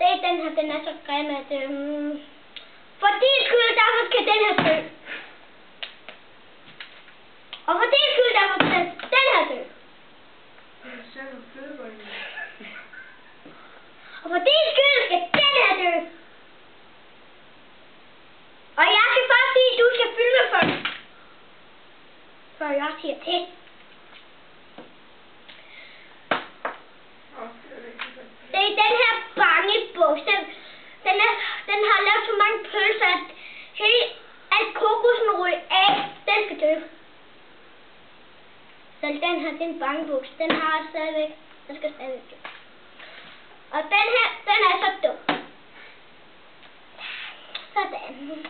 Se, den her, den er så grim, at for din skyld, derfor skal den her dø. Og for din skyld, derfor skal den her dø. Og for din skyld skal den her dø. Og jeg skal først sige, at du skal filme først. Før jeg siger til. Se, den her bangebuks, den har lavet så mange pølser, at alt kokosen ryger af, den skal dø. Så den her, den bangebuks, den har stadigvæk, den skal stadigvæk dø. Og den her, den er så dum. Sådan.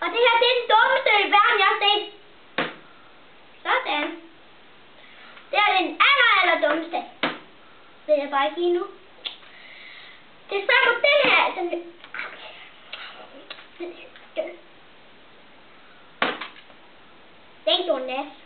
Og det her, det er den dummeste i verden, jeg har set. Sådan. Det er den aller dummeste. Det er jeg bare ikke lige nu. Det er så på den her, som det... Den er død. Den går næst.